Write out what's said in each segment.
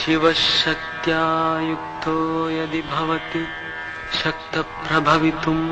शिवशक्त्या युक्तो यदि भवति शक्तप्रभवितुम्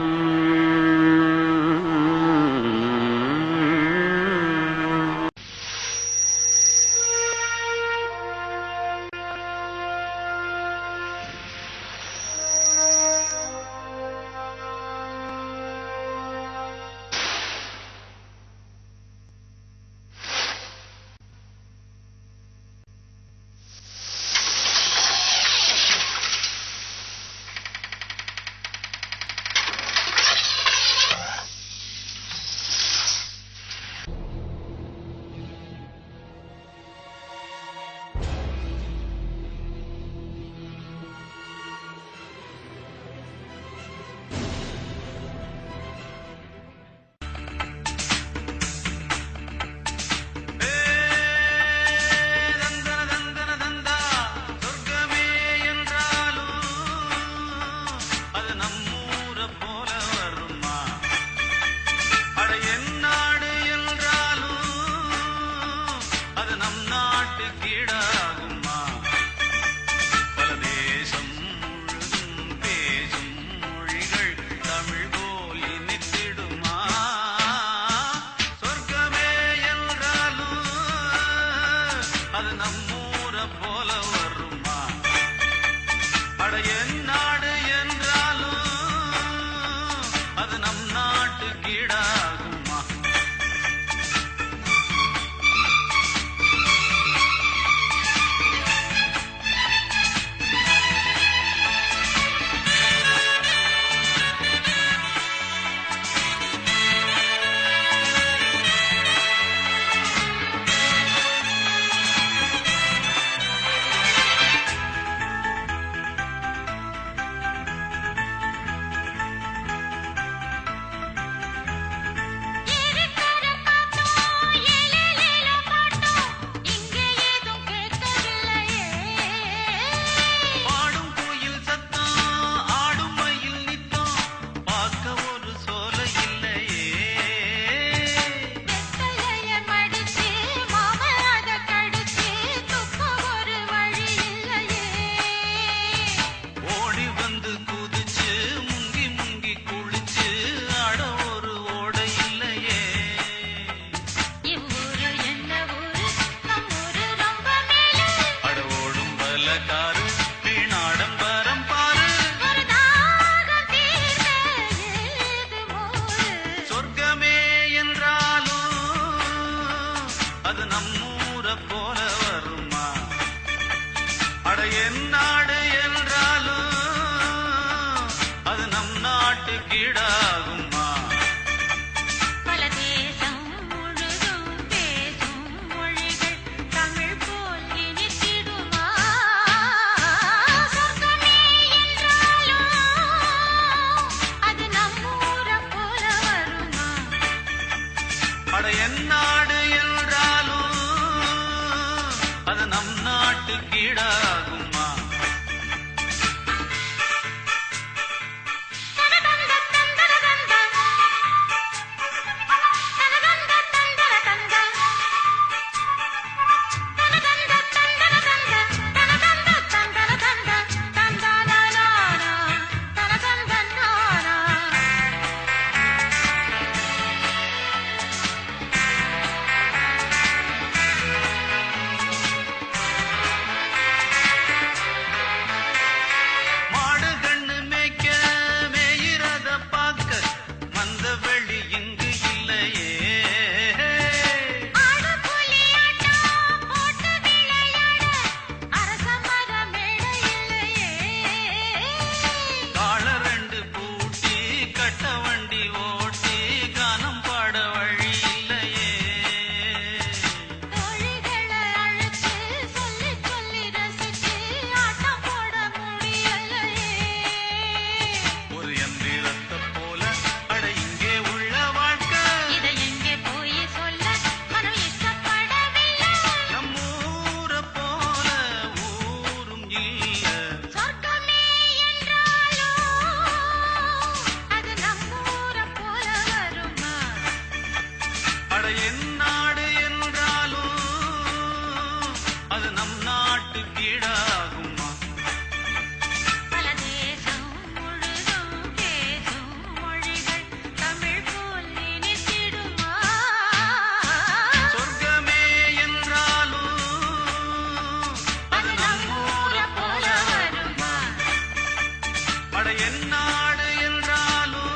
தென்னாடு என்றாலும்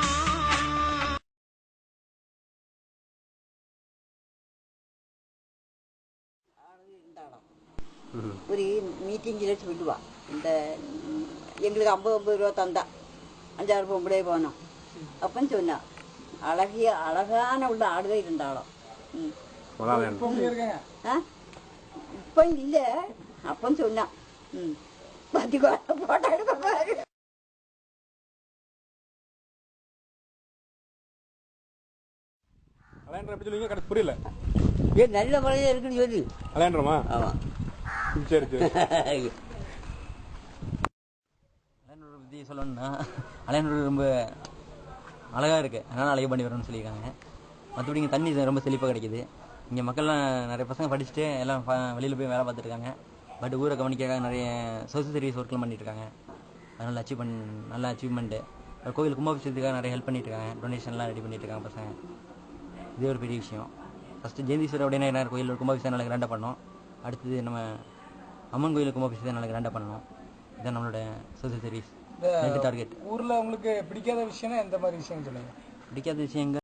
ஒரு மீட்டிங்கில் சொல்லுவா இந்த எங்களுக்கு 50 ரூபா தந்தா 5-6 பொம்பளை போனோம் அப்பன்னு சொன்னா அழகான உள்ள ஆடுகள் இருந்தாலும் இப்ப இல்ல அப்பன்னு சொன்னா போட்டோ எடுக்க பாரு. புரியல நல்ல பழைய இருக்குன்னு சொல்லி அலையன்றமா? ஆமா சரி சரி. அலையனூர் பற்றி சொல்லணும்னா அலையனூர் ரொம்ப அழகாக இருக்குது, அதனால் அழகு பண்ணி வரணும்னு சொல்லியிருக்காங்க. மற்றபடி இங்கே தண்ணி ரொம்ப செழிப்பாக கிடைக்கிது. இங்கே மக்கள்லாம் நிறைய பசங்க படிச்சுட்டு எல்லாம் வெளியில் போய் வேலை பார்த்துருக்காங்க. பட் ஊரை கவனிக்காக நிறைய சோசியல் சர்வீஸ் ஒர்க்லாம் பண்ணிட்டுருக்காங்க. அதனால் நல்ல அச்சீவ்மெண்ட்டு. கோவில் கும்பாபிஷேகத்துக்காக நிறைய ஹெல்ப் பண்ணிட்டுருக்காங்க, டொனேஷன்லாம் ரெடி பண்ணிட்டுருக்காங்க பசங்க. இதே ஒரு பெரிய விஷயம். ஃபஸ்ட்டு ஜெயந்தீஸ்வரர் உடனே கோயில் கும்பாபிஷேகம் நல்லா கிராண்டாக பண்ணோம். அடுத்தது நம்ம அம்மன் கோயில் கும்பாபிஷேகம் நல்லா கிராண்டாக பண்ணணும். இதுதான் நம்மளோட சோசியல் சர்வீஸ் டார்கெட். ஊரில் உங்களுக்கு பிடிக்காத விஷயம்னா எந்த மாதிரி விஷயம் சொல்லுங்கள்? பிடிக்காத விஷயங்கள்